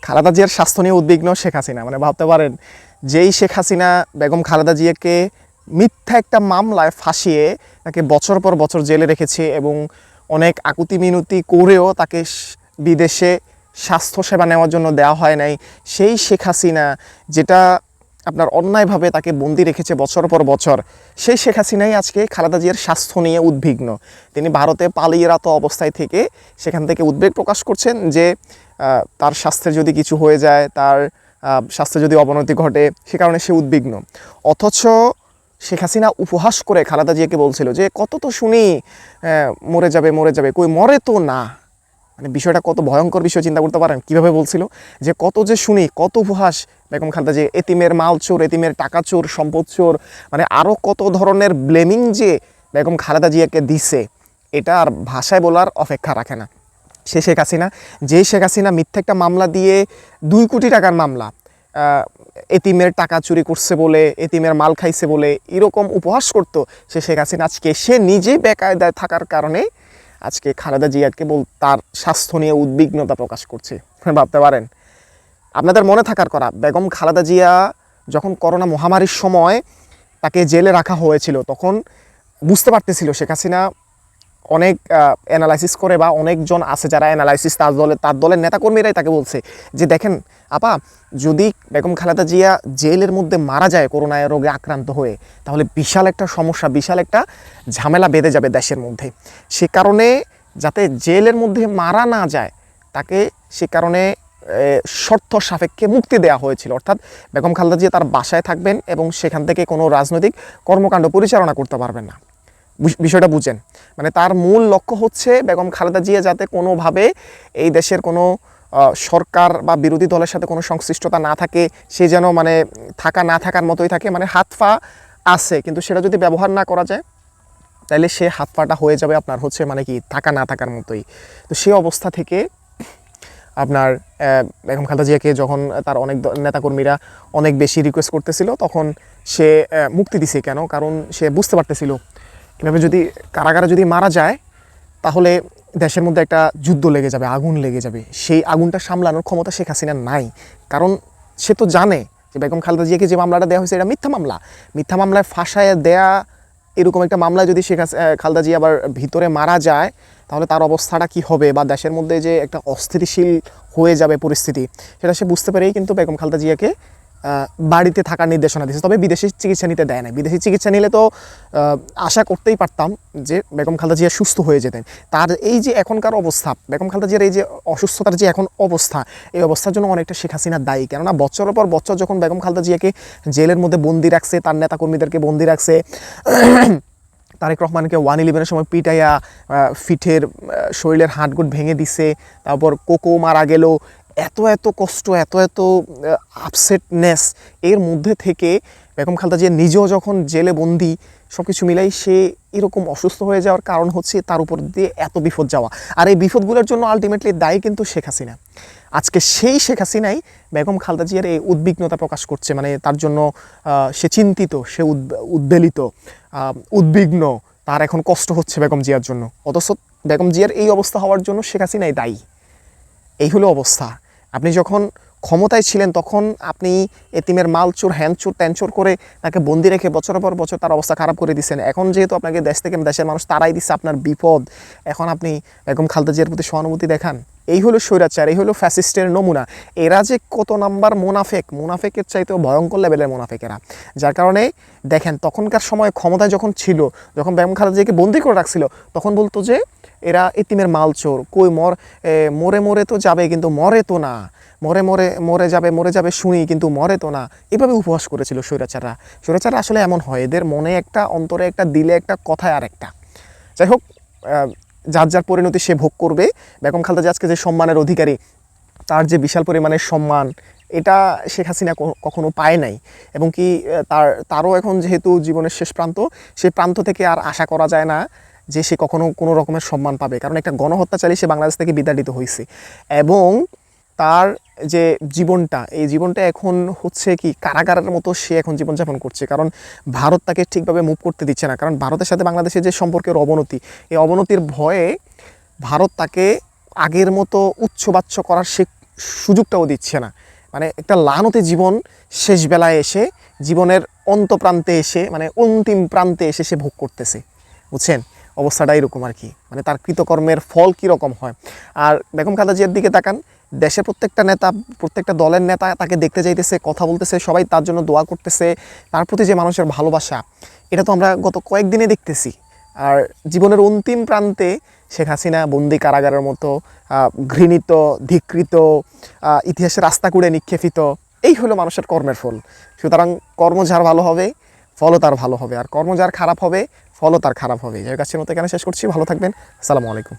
খালেদা জিয়ার স্বাস্থ্য নিয়ে উদ্বিগ্ন শেখ হাসিনা। মানে ভাবতে পারেন, যেই শেখ হাসিনা বেগম খালেদা জিয়াকে মিথ্যা একটা মামলায় ফাঁসিয়ে তাকে বছর পর বছর জেলে রেখেছে এবং অনেক আকুতি মিনতি করেও তাকে বিদেশে স্বাস্থ্যসেবা নেওয়ার জন্য দেওয়া হয় নাই, সেই শেখ হাসিনা যেটা আপনার অন্যায়ভাবে তাকে বন্দি রেখেছে বছর পর বছর, সেই শেখ হাসিনাই আজকে খালেদা জিয়ার স্বাস্থ্য নিয়ে উদ্বিগ্ন। তিনি ভারতে পালিয়েরত অবস্থায় থেকে সেখান থেকে উদ্বেগ প্রকাশ করছেন যে তার স্বাস্থ্যের যদি কিছু হয়ে যায়, তার স্বাস্থ্যে যদি অবনতি ঘটে, সে কারণে সে উদ্বিগ্ন। অথচ শেখ হাসিনা উপহাস করে খালেদা জিয়াকে বলছিল যে কত তো শুনি মরে যাবে মরে যাবে, কই মরে তো না। মানে বিষয়টা কত ভয়ঙ্কর বিষয় চিন্তা করতে পারেন, কীভাবে বলছিল যে কত যে শুনি, কত উপহাস বেগম খালেদা জিয়া, এতিমের মাল চোর, এতিমের টাকা চোর, সম্পদ চোর, মানে আরও কত ধরনের ব্লেমিং যে বেগম খালেদা জিয়াকে দিছে, এটা আর ভাষায় বলার অপেক্ষা রাখে না। সে শেখ হাসিনা, যেই শেখ হাসিনা মিথ্যা একটা মামলা দিয়ে 2 কোটি টাকার মামলা, এতিমের টাকা চুরি করছে বলে, এতিমের মাল খাইছে বলে এরকম উপহাস করতো, সে শেখ হাসিনা আজকে সে নিজেই বেকায়দায় থাকার কারণে আজকে খালেদা জিয়া কেবল তার স্বাস্থ্য নিয়ে উদ্বিগ্নতা প্রকাশ করছে। ভাবতে পারেন, আপনাদের মনে থাকার কথা, বেগম খালেদা জিয়া যখন করোনা মহামারীর সময় তাকে জেলে রাখা হয়েছিল, তখন বুঝতে পারতেছিল শেখ হাসিনা অনেক অ্যানালাইসিস করে, বা অনেকজন আছে যারা অ্যানালাইসিস, তার দলের নেতাকর্মীরাই তাকে বলছে যে দেখেন আপা, যদি বেগম খালেদা জিয়া জেলের মধ্যে মারা যায় করোনা রোগে আক্রান্ত হয়ে, তাহলে বিশাল একটা সমস্যা, বিশাল একটা ঝামেলা বেঁধে যাবে দেশের মধ্যে। সে কারণে যাতে জেলের মধ্যে মারা না যায়, তাকে সে কারণে শর্ত সাপেক্ষে মুক্তি দেওয়া হয়েছিল। অর্থাৎ বেগম খালেদা জিয়া তার বাসায় থাকবেন এবং সেখান থেকে কোনো রাজনৈতিক কর্মকাণ্ড পরিচালনা করতে পারবেন না। বিষয়টা বুঝেন, মানে তার মূল লক্ষ্য হচ্ছে বেগম খালেদা জিয়া যাতে কোনোভাবে এই দেশের কোনো সরকার বা বিরোধী দলের সাথে কোনো সংশ্লিষ্টতা না থাকে, সে যেন মানে থাকা না থাকার মতোই থাকে। মানে হাত পা আছে, কিন্তু সেটা যদি ব্যবহার না করা যায়, তাহলে সে হাত পাটা হয়ে যাবে আপনার হচ্ছে মানে কি থাকা না থাকার মতোই। তো সেই অবস্থা থেকে আপনার বেগম খালেদা জিয়াকে যখন তার অনেক নেতাকর্মীরা অনেক বেশি রিকোয়েস্ট করতেছিল, তখন সে মুক্তি দিছে। কেন? কারণ সে বুঝতে পারতেছিল এভাবে যদি কারাগারে যদি মারা যায়, তাহলে দেশের মধ্যে একটা যুদ্ধ লেগে যাবে, আগুন লেগে যাবে। সেই আগুনটা সামলানোর ক্ষমতা শেখ হাসিনার নাই। কারণ সে তো জানে যে বেগম খালেদা জিয়াকে যে মামলাটা দেওয়া হয়েছে এটা মিথ্যা মামলা। মিথ্যা মামলায় ফাঁসায় দেয়া এরকম একটা মামলায় যদি শেখ খালেদা জিয়া আবার ভিতরে মারা যায়, তাহলে তার অবস্থাটা কি হবে, বা দেশের মধ্যে যে একটা অস্থিতিশীল হয়ে যাবে পরিস্থিতি, সেটা সে বুঝতে পেরেই কিন্তু বেগম খালেদা জিয়াকে বাড়িতে থাকার নির্দেশনা দিয়েছে। তবে বিদেশি চিকিৎসা নিতে দেয় না। বিদেশি চিকিৎসা নিলে তো আশা করতেই পারতাম যে বেগম খালেদা জিয়া সুস্থ হয়ে যেতেন। তার এই যে এখনকার অবস্থা, বেগম খালেদা জিয়ার এই যে অসুস্থতার যে এখন অবস্থা, এই অবস্থার জন্য অনেকটা শেখ হাসিনা দায়ী। কেননা বছরের পর বছর যখন বেগম খালেদা জিয়াকে জেলের মধ্যে বন্দি রাখছে, তার নেতাকর্মীদেরকে বন্দি রাখছে, তারেক রহমানকে 111-এর সময় পিটাইয়া ফিটের শরীরের হাড়গোড় ভেঙে দিছে, তারপর কোকো মারা গেল, এত কষ্ট, এত আপসেটনেস, এর মধ্যে থেকে বেগম খালেদা জিয়া নিজেও যখন জেলে বন্দি, সব কিছু মিলাই সে এরকম অসুস্থ হয়ে যাওয়ার কারণ হচ্ছে তার উপর দিয়ে এত বিপদ যাওয়া। আর এই বিপদগুলোর জন্য আলটিমেটলি দায়ী কিন্তু শেখ হাসিনা। আজকে সেই শেখ হাসিনাই বেগম খালেদা জিয়ার এই উদ্বিগ্নতা প্রকাশ করছে। মানে তার জন্য সে চিন্তিত, সে উদ্বেলিত, উদ্বিগ্ন, তার এখন কষ্ট হচ্ছে বেগম জিয়ার জন্য। অথচ বেগম জিয়ার এই অবস্থা হওয়ার জন্য শেখ হাসিনাই দায়ী। এই হলো অবস্থা। আপনি যখন ক্ষমতায় ছিলেন, তখন আপনি এতিমের মাল চোর, হ্যান চোর, ত্যান চোর করে তাকে বন্দি রেখে বছরের পর বছর তার অবস্থা খারাপ করে দিচ্ছেন। এখন যেহেতু আপনাকে দেশ থেকে দেশের মানুষ তারাই দিচ্ছে আপনার বিপদ, এখন আপনি বেগম খালেদা জিয়ার প্রতি সহানুভূতি দেখান। এই হলো স্বৈরাচার, এই হলো ফ্যাসিস্টের নমুনা। এরা যে কত নাম্বার মুনাফেকের চাইতেও ভয়ঙ্কর লেভেলের মুনাফেকেরা। যার কারণে দেখেন, তখনকার সময় ক্ষমতায় যখন ছিল, যখন বেগম খালেদা জিয়াকে বন্দি করে রাখছিল, তখন বলতো যে এরা এতিমের মাল চোর, কই মরে তো যাবে কিন্তু মরে তো না, মরে যাবে শুনি কিন্তু মরে তো না, এভাবে উপহাস করেছিল স্বৈরাচাররা। আসলে এমন হয়, এদের মনে একটা, অন্তরে একটা, দিলে একটা, কথায় আর একটা। যাই হোক, যার যার পরিণতি সে ভোগ করবে। বেগম খালেদা জিয়া আজকে যে সম্মানের অধিকারী, তার যে বিশাল পরিমাণের সম্মান, এটা শেখ হাসিনা কখনো পায় নাই। এবং কি তারও এখন যেহেতু জীবনের শেষ প্রান্ত, সেই প্রান্ত থেকে আর আশা করা যায় না যে সে কখনো কোনো রকমের সম্মান পাবে। কারণ একটা গণহত্যাচারী সে বাংলাদেশ থেকে বিতাড়িত হয়েছে, এবং তার যে জীবনটা, এই জীবনটা এখন হচ্ছে কি কারাগারের মতো সে এখন জীবনযাপন করছে। কারণ ভারত তাকে ঠিকভাবে মুভ করতে দিচ্ছে না। কারণ ভারতের সাথে বাংলাদেশের যে সম্পর্কের অবনতি, এই অবনতির ভয়ে ভারত তাকে আগের মতো উচ্চবাচ্য করার সুযোগটাও দিচ্ছে না। মানে একটা লানতে জীবন শেষ বেলায় এসে, জীবনের অন্তপ্রান্তে এসে, মানে অন্তিম প্রান্তে এসে সে ভোগ করতেছে, বুঝছেন? অবস্থাটা এরকম আর কি, মানে তার কৃতকর্মের ফল কীরকম হয়। আর বেগম খালেদা জিয়ার দিকে তাকান, দেশের প্রত্যেকটা নেতা, প্রত্যেকটা দলের নেতা তাকে দেখতে যাইতেছে, কথা বলতেছে, সবাই তার জন্য দোয়া করতেছে। তার প্রতি যে মানুষের ভালোবাসা, এটা তো আমরা গত কয়েকদিনে দেখতেছি। আর জীবনের অন্তিম প্রান্তে শেখ হাসিনা বন্দি কারাগারের মতো ঘৃণিত, ধিকৃত, ইতিহাসের রাস্তা কুড়ে নিক্ষেপিত। এই হলো মানুষের কর্মের ফল। সুতরাং কর্ম যার ভালো হবে, ফলও তার ভালো হবে, আর কর্ম যার খারাপ হবে, ফলও তার খারাপ হবে। যাই হোক, আজকের মতো এখানে শেষ করছি। ভালো থাকবেন। আসসালামু আলাইকুম।